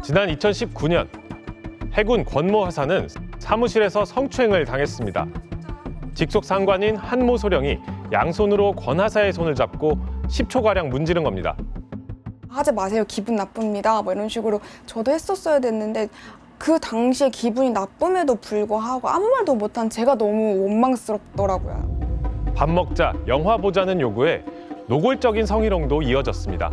지난 2019년 해군 권모 하사는 사무실에서 성추행을 당했습니다. 직속 상관인 한모 소령이 양손으로 권 하사의 손을 잡고 10초가량 문지른 겁니다. 하지 마세요. 기분 나쁩니다. 뭐 이런 식으로 저도 했었어야 됐는데 그 당시에 기분이 나쁨에도 불구하고 아무 말도 못한 제가 너무 원망스럽더라고요. 밥 먹자, 영화 보자는 요구에 노골적인 성희롱도 이어졌습니다.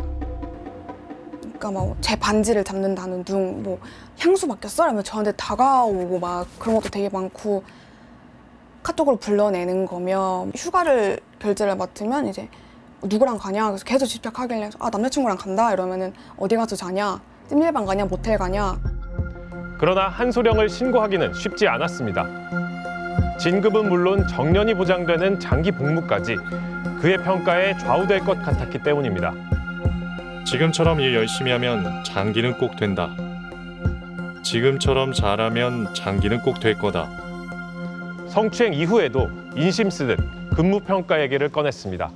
그러니까 막 제 반지를 잡는다는 둥, 뭐 향수 맡겼어? 라면 저한테 다가오고 막 그런 것도 되게 많고 카톡으로 불러내는 거면 휴가를 결제를 맡으면 이제 누구랑 가냐? 그래서 계속 집착하길래 아 남자친구랑 간다 이러면은 어디 가서 자냐? 찜질방 가냐? 모텔 가냐? 그러나 한소령을 신고하기는 쉽지 않았습니다. 진급은 물론 정년이 보장되는 장기 복무까지 그의 평가에 좌우될 것 같았기 때문입니다. 지금처럼 일 열심히 하면 장기는 꼭 된다. 지금처럼 잘하면 장기는 꼭 될 거다. 성추행 이후에도 인심 쓰듯 근무평가 얘기를 꺼냈습니다.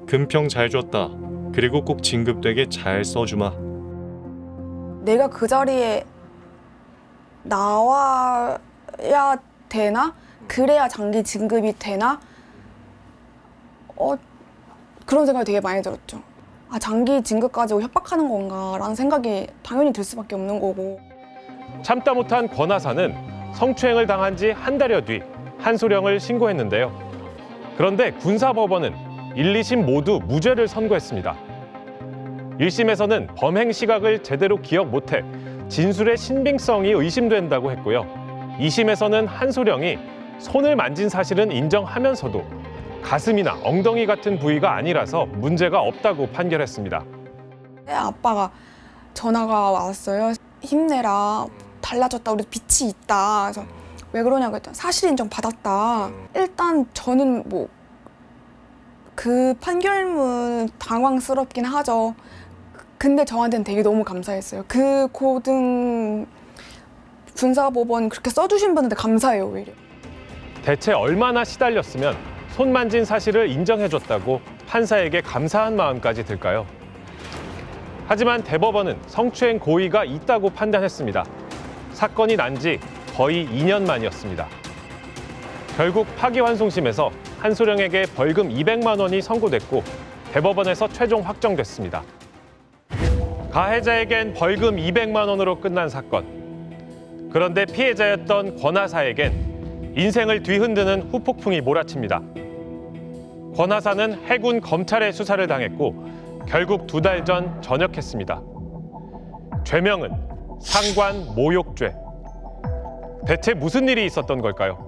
금평 잘 줬다. 그리고 꼭 진급되게 잘 써주마. 내가 그 자리에 나와야 되나? 그래야 장기 진급이 되나? 그런 생각이 되게 많이 들었죠. 아, 장기 진급까지 협박하는 건가라는 생각이 당연히 들 수밖에 없는 거고. 참다 못한 권 하사는 성추행을 당한 지 한 달여 뒤 한소령을 신고했는데요. 그런데 군사법원은 1, 2심 모두 무죄를 선고했습니다. 1심에서는 범행 시각을 제대로 기억 못해 진술의 신빙성이 의심된다고 했고요. 2심에서는 한소령이 손을 만진 사실은 인정하면서도 가슴이나 엉덩이 같은 부위가 아니라서 문제가 없다고 판결했습니다. 아빠가 전화가 왔어요. 힘내라. 달라졌다. 우리 빛이 있다. 그래서 왜 그러냐고 했더니 사실 인정 받았다. 일단 저는 뭐 그 판결문 당황스럽긴 하죠. 근데 저한테는 되게 너무 감사했어요. 그 고등 군사법원 그렇게 써주신 분한테 감사해요, 오히려. 대체 얼마나 시달렸으면 손 만진 사실을 인정해줬다고 판사에게 감사한 마음까지 들까요? 하지만 대법원은 성추행 고의가 있다고 판단했습니다. 사건이 난 지 거의 2년 만이었습니다. 결국 파기환송심에서 한소령에게 벌금 200만 원이 선고됐고 대법원에서 최종 확정됐습니다. 가해자에겐 벌금 200만 원으로 끝난 사건. 그런데 피해자였던 권 하사에겐 인생을 뒤흔드는 후폭풍이 몰아칩니다. 권 하사는 해군 검찰의 수사를 당했고 결국 2달 전 전역했습니다. 죄명은 상관 모욕죄. 대체 무슨 일이 있었던 걸까요?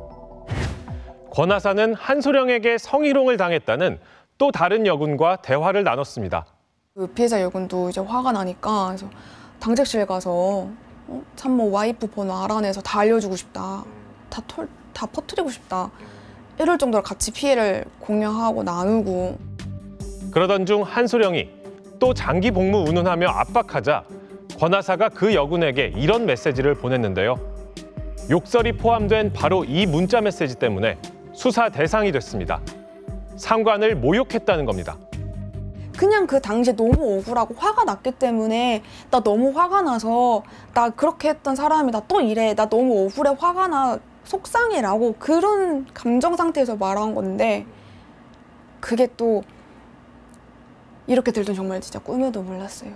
권 하사는 한소령에게 성희롱을 당했다는 또 다른 여군과 대화를 나눴습니다. 그 피해자 여군도 이제 화가 나니까 그래서 당직실 가서 참모 와이프 번호 알아내서 다 알려주고 싶다. 다 퍼뜨리고 싶다. 이럴 정도로 같이 피해를 공유하고 나누고. 그러던 중 한소령이 또 장기 복무 운운하며 압박하자 권 하사가 그 여군에게 이런 메시지를 보냈는데요. 욕설이 포함된 바로 이 문자 메시지 때문에 수사 대상이 됐습니다. 상관을 모욕했다는 겁니다. 그냥 그 당시에 너무 억울하고 화가 났기 때문에 나 너무 화가 나서 나 그렇게 했던 사람이 나 또 이래. 나 너무 억울해. 화가 나. 속상해라고 그런 감정 상태에서 말한 건데 그게 또 이렇게 될 줄 정말 진짜 꿈에도 몰랐어요.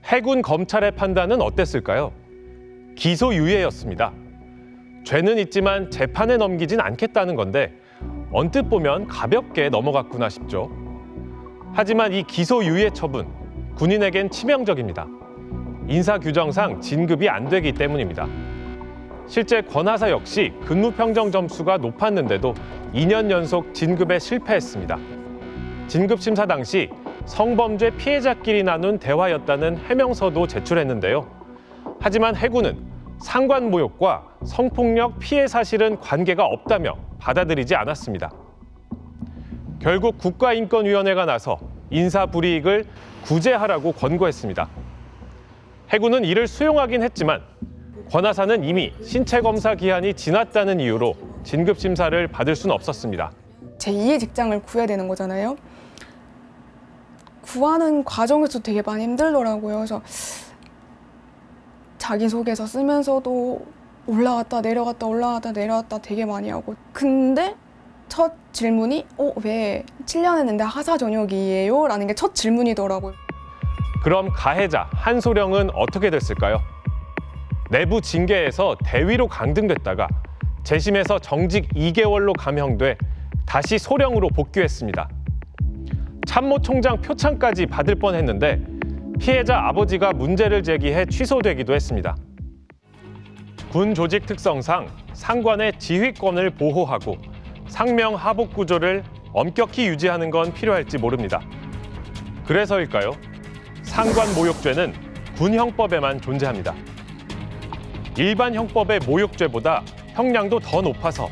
해군 검찰의 판단은 어땠을까요? 기소유예였습니다. 죄는 있지만 재판에 넘기진 않겠다는 건데 언뜻 보면 가볍게 넘어갔구나 싶죠. 하지만 이 기소유예 처분, 군인에겐 치명적입니다. 인사규정상 진급이 안 되기 때문입니다. 실제 권 하사 역시 근무평정 점수가 높았는데도 2년 연속 진급에 실패했습니다. 진급 심사 당시 성범죄 피해자끼리 나눈 대화였다는 해명서도 제출했는데요. 하지만 해군은 상관 모욕과 성폭력 피해 사실은 관계가 없다며 받아들이지 않았습니다. 결국 국가인권위원회가 나서 인사불이익을 구제하라고 권고했습니다. 해군은 이를 수용하긴 했지만 권 하사는 이미 신체 검사 기한이 지났다는 이유로 진급 심사를 받을 수는 없었습니다. 제2의 직장을 구해야 되는 거잖아요. 구하는 과정에서 되게 많이 힘들더라고요. 그래서 자기소개서 쓰면서도 올라갔다 내려갔다 올라갔다 내려갔다 되게 많이 하고, 근데 첫 질문이 왜 7년 했는데 하사 전역이에요? 라는 게 첫 질문이더라고요. 그럼 가해자 한소령은 어떻게 됐을까요? 내부 징계에서 대위로 강등됐다가 재심에서 정직 2개월로 감형돼 다시 소령으로 복귀했습니다. 참모총장 표창까지 받을 뻔했는데 피해자 아버지가 문제를 제기해 취소되기도 했습니다. 군 조직 특성상 상관의 지휘권을 보호하고 상명 하복 구조를 엄격히 유지하는 건 필요할지 모릅니다. 그래서일까요? 상관 모욕죄는 군 형법에만 존재합니다. 일반 형법의 모욕죄보다 형량도 더 높아서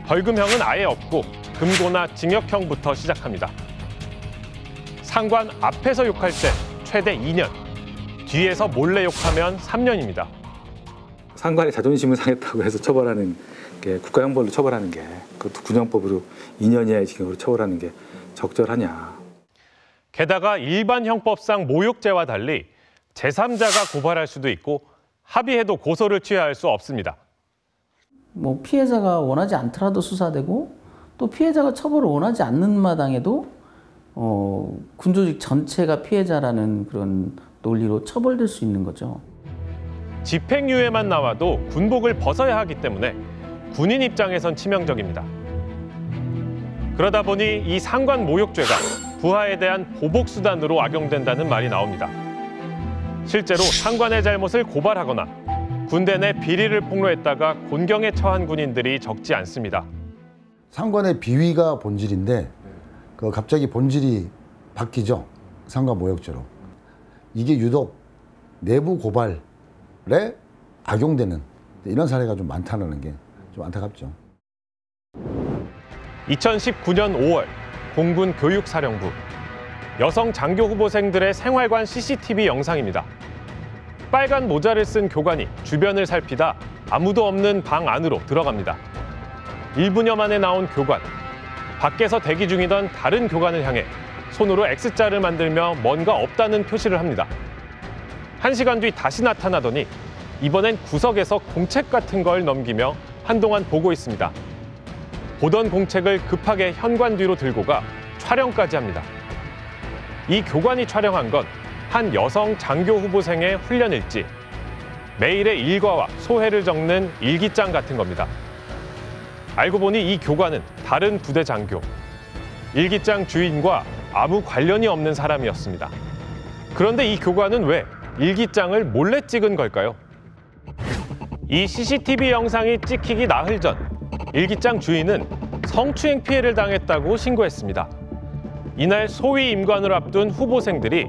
벌금형은 아예 없고 금고나 징역형부터 시작합니다. 상관 앞에서 욕할 때 최대 2년, 뒤에서 몰래 욕하면 3년입니다. 상관의 자존심을 상했다고 해서 처벌하는 게 국가형벌로 처벌하는 게, 그것도 군형법으로 2년 이하의 징역으로 처벌하는 게 적절하냐. 게다가 일반 형법상 모욕죄와 달리 제3자가 고발할 수도 있고 합의해도 고소를 취하할 수 없습니다. 뭐 피해자가 원하지 않더라도 수사되고, 또 피해자가 처벌을 원하지 않는 마당에도 군조직 전체가 피해자라는 그런 논리로 처벌될 수 있는 거죠. 집행유예만 나와도 군복을 벗어야 하기 때문에 군인 입장에선 치명적입니다. 그러다 보니 이 상관 모욕죄가 부하에 대한 보복수단으로 악용된다는 말이 나옵니다. 실제로 상관의 잘못을 고발하거나 군대 내 비리를 폭로했다가 곤경에 처한 군인들이 적지 않습니다. 상관의 비위가 본질인데 갑자기 본질이 바뀌죠. 상관 모욕죄로. 이게 유독 내부 고발에 악용되는 이런 사례가 좀 많다는 게 좀 안타깝죠. 2019년 5월 공군 교육사령부 여성 장교 후보생들의 생활관 CCTV 영상입니다. 빨간 모자를 쓴 교관이 주변을 살피다 아무도 없는 방 안으로 들어갑니다. 1분여 만에 나온 교관. 밖에서 대기 중이던 다른 교관을 향해 손으로 X자를 만들며 뭔가 없다는 표시를 합니다. 1시간 뒤 다시 나타나더니 이번엔 구석에서 공책 같은 걸 넘기며 한동안 보고 있습니다. 보던 공책을 급하게 현관 뒤로 들고 가 촬영까지 합니다. 이 교관이 촬영한 건 한 여성 장교 후보생의 훈련일지, 매일의 일과와 소회를 적는 일기장 같은 겁니다. 알고 보니 이 교관은 다른 부대 장교, 일기장 주인과 아무 관련이 없는 사람이었습니다. 그런데 이 교관은 왜 일기장을 몰래 찍은 걸까요? 이 CCTV 영상이 찍히기 나흘 전 일기장 주인은 성추행 피해를 당했다고 신고했습니다. 이날 소위 임관을 앞둔 후보생들이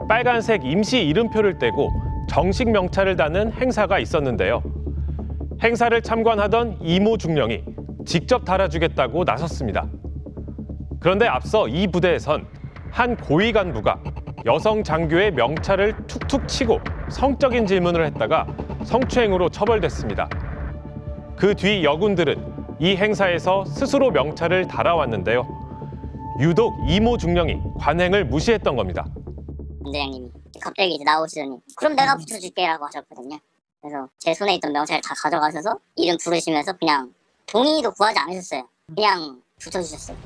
빨간색 임시 이름표를 떼고 정식 명찰을 다는 행사가 있었는데요. 행사를 참관하던 이모 중령이 직접 달아주겠다고 나섰습니다. 그런데 앞서 이 부대에선 한 고위 간부가 여성 장교의 명찰을 툭툭 치고 성적인 질문을 했다가 성추행으로 처벌됐습니다. 그 뒤 여군들은 이 행사에서 스스로 명찰을 달아왔는데요. 유독 이모 중령이 관행을 무시했던 겁니다. 원장님이 갑자기 이제 나오시더니 그럼 내가 붙여줄게라고 하셨거든요. 그래서 제 손에 있던 명찰을 다 가져가셔서 이름 부르시면서 그냥 동의도 구하지 않으셨어요. 그냥 붙여주셨어요.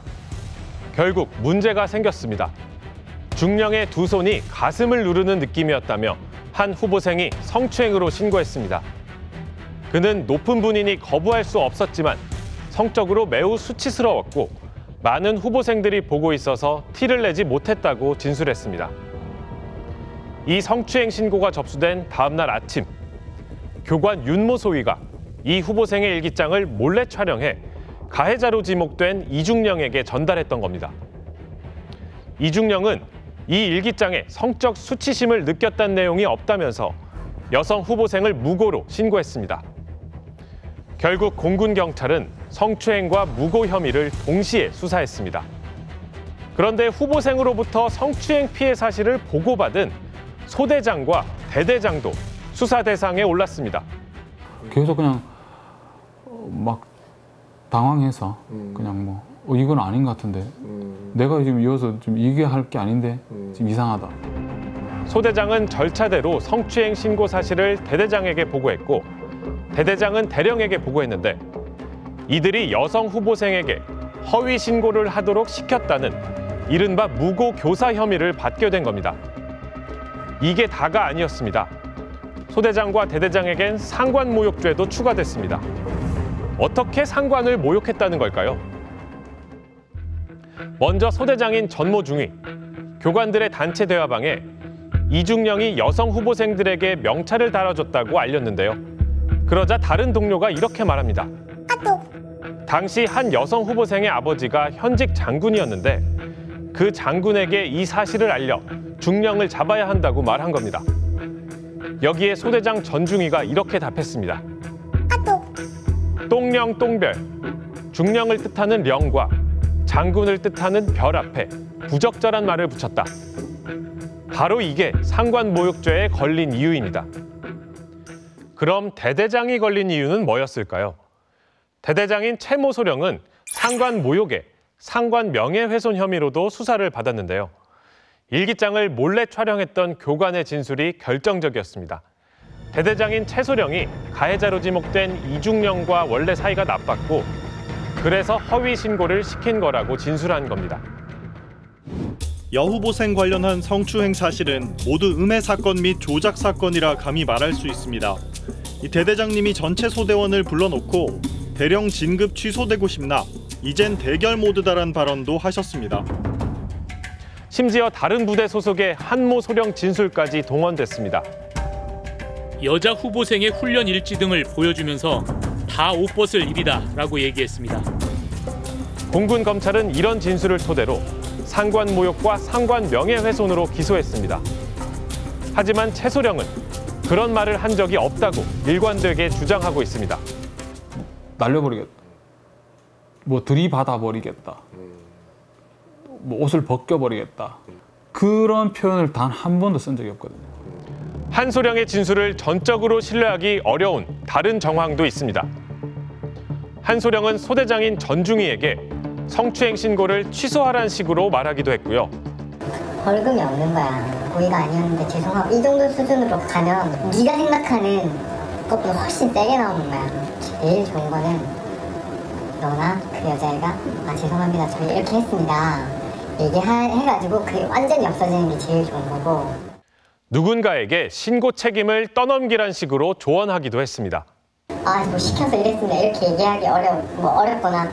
결국 문제가 생겼습니다. 중령의 두 손이 가슴을 누르는 느낌이었다며 한 후보생이 성추행으로 신고했습니다. 그는 높은 분이니 거부할 수 없었지만 성적으로 매우 수치스러웠고 많은 후보생들이 보고 있어서 티를 내지 못했다고 진술했습니다. 이 성추행 신고가 접수된 다음 날 아침, 교관 윤모 소위가 이 후보생의 일기장을 몰래 촬영해 가해자로 지목된 이중령에게 전달했던 겁니다. 이중령은 이 일기장에 성적 수치심을 느꼈다는 내용이 없다면서 여성 후보생을 무고로 신고했습니다. 결국 공군 경찰은 성추행과 무고 혐의를 동시에 수사했습니다. 그런데 후보생으로부터 성추행 피해 사실을 보고받은 소대장과 대대장도 수사 대상에 올랐습니다. 계속 그냥 막 당황해서 그냥 뭐 이건 아닌 것 같은데 내가 지금 이어서 좀 얘기할 게 아닌데 지금 이상하다. 소 대장은 절차대로 성추행 신고 사실을 대 대장에게 보고했고 대 대장은 대령에게 보고했는데 이들이 여성 후보생에게 허위 신고를 하도록 시켰다는 이른바 무고 교사 혐의를 받게 된 겁니다. 이게 다가 아니었습니다. 소 대장과 대 대장에겐 상관 모욕죄도 추가됐습니다. 어떻게 상관을 모욕했다는 걸까요? 먼저 소 대장인 전모 중위, 교관들의 단체 대화방에 이중령이 여성 후보생들에게 명찰을 달아줬다고 알렸는데요. 그러자 다른 동료가 이렇게 말합니다. 당시 한 여성 후보생의 아버지가 현직 장군이었는데 그 장군에게 이 사실을 알려 중령을 잡아야 한다고 말한 겁니다. 여기에 소대장 전중위가 이렇게 답했습니다. 똥령 똥별, 중령을 뜻하는 령과 장군을 뜻하는 별 앞에 부적절한 말을 붙였다. 바로 이게 상관 모욕죄에 걸린 이유입니다. 그럼 대대장이 걸린 이유는 뭐였을까요? 대대장인 채모 소령은 상관 모욕에 상관 명예훼손 혐의로도 수사를 받았는데요. 일기장을 몰래 촬영했던 교관의 진술이 결정적이었습니다. 대대장인 채 소령이 가해자로 지목된 이중령과 원래 사이가 나빴고 그래서 허위 신고를 시킨 거라고 진술한 겁니다. 여후보생 관련한 성추행 사실은 모두 음해 사건 및 조작 사건이라 감히 말할 수 있습니다. 이 대대장님이 전체 소대원을 불러놓고 대령 진급 취소되고 싶나? 이젠 대결 모드다란 발언도 하셨습니다. 심지어 다른 부대 소속의 한모 소령 진술까지 동원됐습니다. 여자 후보생의 훈련 일지 등을 보여주면서 다 옷 벗을 일이다 라고 얘기했습니다. 공군 검찰은 이런 진술을 토대로 상관 모욕과 상관 명예훼손으로 기소했습니다. 하지만 채 소령은 그런 말을 한 적이 없다고 일관되게 주장하고 있습니다. 날려버리겠다. 뭐 들이받아버리겠다. 뭐 옷을 벗겨버리겠다. 그런 표현을 단 한 번도 쓴 적이 없거든요. 한 소령의 진술을 전적으로 신뢰하기 어려운 다른 정황도 있습니다. 한 소령은 소대장인 전중위에게 성추행 신고를 취소하라는 식으로 말하기도 했고요. 벌금이 없는 거야. 고의가 아니었는데 죄송하고 이 정도 수준으로 가면 네가 생각하는 것보다 훨씬 세게 나오는 거야. 제일 좋은 거는 너나 그 여자애가 죄송합니다. 저희 이렇게 했습니다. 얘기해가지고 그게 완전히 없어지는 게 제일 좋은 거고. 누군가에게 신고 책임을 떠넘기란 식으로 조언하기도 했습니다. 뭐 시켜서 이랬습니다. 이렇게 얘기하기 어렵거나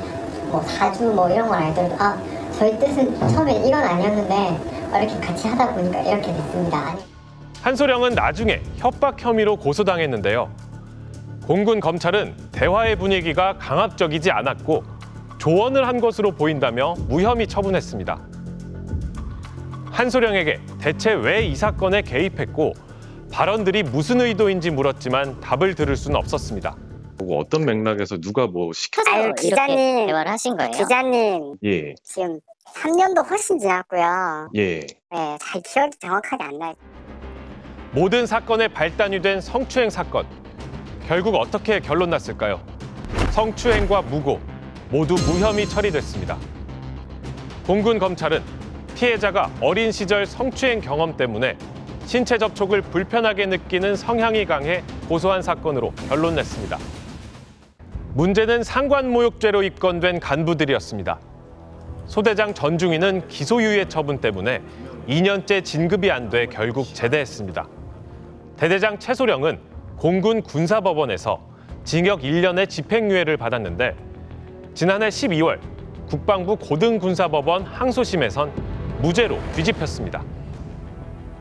뭐 사주 뭐 이런 건 알더라도 저희 뜻은 처음에 이건 아니었는데 이렇게 같이 하다 보니까 이렇게 됐습니다. 한 소령은 나중에 협박 혐의로 고소당했는데요. 공군 검찰은 대화의 분위기가 강압적이지 않았고 조언을 한 것으로 보인다며 무혐의 처분했습니다. 한 소령에게 대체 왜 이 사건에 개입했고 발언들이 무슨 의도인지 물었지만 답을 들을 수는 없었습니다. 어떤 맥락에서 누가 뭐 시켰어요? 기자님 대화를 하신 거예요? 기자님 예. 지금 3년도 훨씬 지났고요. 예. 네, 잘 기억이 정확하게 안 나요. 모든 사건의 발단이 된 성추행 사건. 결국 어떻게 결론 났을까요? 성추행과 무고 모두 무혐의 처리됐습니다. 공군 검찰은 피해자가 어린 시절 성추행 경험 때문에 신체 접촉을 불편하게 느끼는 성향이 강해 고소한 사건으로 결론 냈습니다. 문제는 상관모욕죄로 입건된 간부들이었습니다. 소대장 전중위는 기소유예 처분 때문에 2년째 진급이 안 돼 결국 제대했습니다. 대대장 채 소령은 공군 군사법원에서 징역 1년의 집행유예를 받았는데 지난해 12월 국방부 고등군사법원 항소심에선 무죄로 뒤집혔습니다.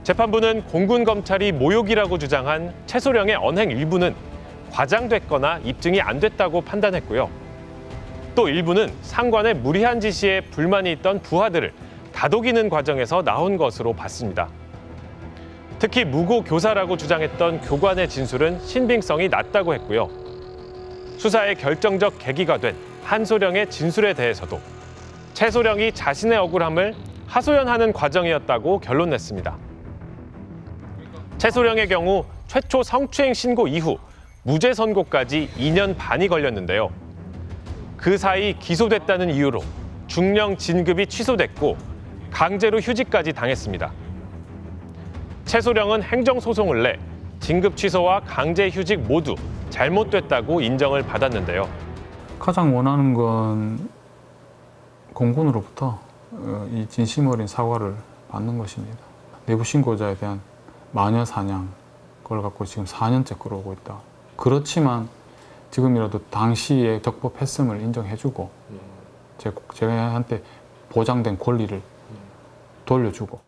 재판부는 공군 검찰이 모욕이라고 주장한 채 소령의 언행 일부는 과장됐거나 입증이 안 됐다고 판단했고요. 또 일부는 상관의 무리한 지시에 불만이 있던 부하들을 다독이는 과정에서 나온 것으로 봤습니다. 특히 무고 교사라고 주장했던 교관의 진술은 신빙성이 낮다고 했고요. 수사의 결정적 계기가 된 한 소령의 진술에 대해서도 채 소령이 자신의 억울함을 하소연하는 과정이었다고 결론 냈습니다. 채 소령의 경우 최초 성추행 신고 이후 무죄 선고까지 2년 반이 걸렸는데요. 그 사이 기소됐다는 이유로 중령 진급이 취소됐고 강제로 휴직까지 당했습니다. 최소령은 행정소송을 내 진급 취소와 강제휴직 모두 잘못됐다고 인정을 받았는데요. 가장 원하는 건 공군으로부터 이 진심 어린 사과를 받는 것입니다. 내부 신고자에 대한 마녀 사냥, 그걸 갖고 지금 4년째 끌어오고 있다. 그렇지만 지금이라도 당시에 적법했음을 인정해주고 제한테 보장된 권리를 돌려주고.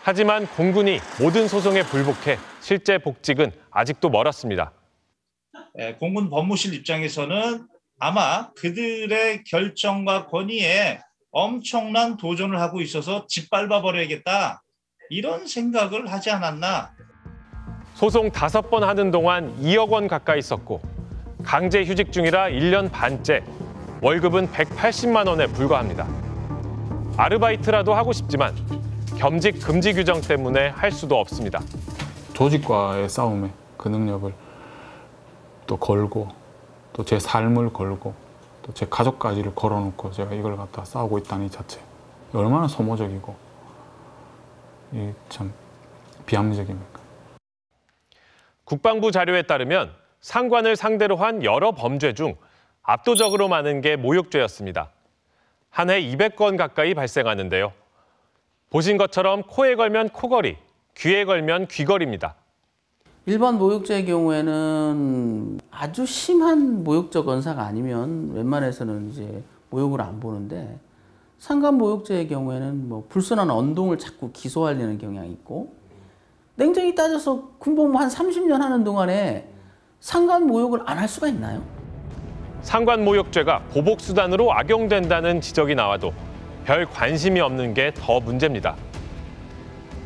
하지만 공군이 모든 소송에 불복해 실제 복직은 아직도 멀었습니다. 공군 법무실 입장에서는 아마 그들의 결정과 권위에 엄청난 도전을 하고 있어서 짓밟아 버려야겠다, 이런 생각을 하지 않았나. 소송 5번 하는 동안 2억 원 가까이 썼고 강제휴직 중이라 1년 반째, 월급은 180만 원에 불과합니다. 아르바이트라도 하고 싶지만 겸직 금지 규정 때문에 할 수도 없습니다. 조직과의 싸움에 그 능력을 또 걸고 또 제 삶을 걸고 또 제 가족까지를 걸어놓고 제가 이걸 갖다 싸우고 있다는 이 자체, 얼마나 소모적이고 참 비합리적입니까? 국방부 자료에 따르면 상관을 상대로 한 여러 범죄 중 압도적으로 많은 게 모욕죄였습니다. 한 해 200건 가까이 발생하는데요. 보신 것처럼 코에 걸면 코걸이, 귀에 걸면 귀걸이입니다. 일반 모욕죄의 경우에는 아주 심한 모욕적 언사가 아니면 웬만해서는 이제 모욕을 안 보는데, 상관 모욕죄의 경우에는 뭐 불순한 언동을 자꾸 기소하려는 경향이 있고, 냉정히 따져서 군복무 한 30년 하는 동안에 상관 모욕을 안 할 수가 있나요? 상관 모욕죄가 보복 수단으로 악용된다는 지적이 나와도 별 관심이 없는 게 더 문제입니다.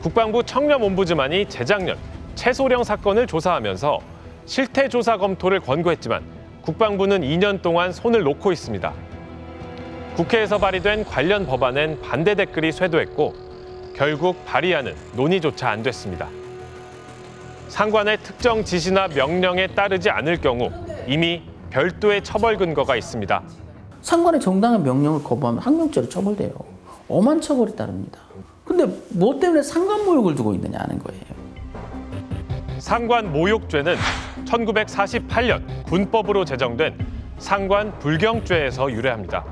국방부 청렴ombudsman이 재작년 최소령 사건을 조사하면서 실태 조사 검토를 권고했지만 국방부는 2년 동안 손을 놓고 있습니다. 국회에서 발의된 관련 법안엔 반대 댓글이 쇄도했고 결국 발의안은 논의조차 안 됐습니다. 상관의 특정 지시나 명령에 따르지 않을 경우 이미 별도의 처벌 근거가 있습니다. 상관의 정당한 명령을 거부하면 항명죄로 처벌돼요. 엄한 처벌이 따릅니다. 근데 뭐 때문에 상관 모욕을 두고 있느냐는 거예요. 상관 모욕죄는 1948년 군법으로 제정된 상관 불경죄에서 유래합니다.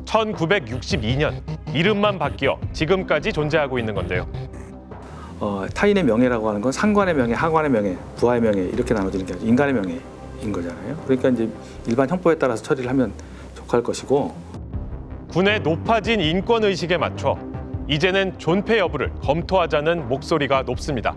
1962년 이름만 바뀌어 지금까지 존재하고 있는 건데요. 타인의 명예라고 하는 건 상관의 명예, 하관의 명예, 부하의 명예 이렇게 나눠지는 게 아니라 인간의 명예인 거잖아요. 그러니까 이제 일반 형법에 따라서 처리를 하면 족할 것이고, 군의 높아진 인권 의식에 맞춰 이제는 존폐 여부를 검토하자는 목소리가 높습니다.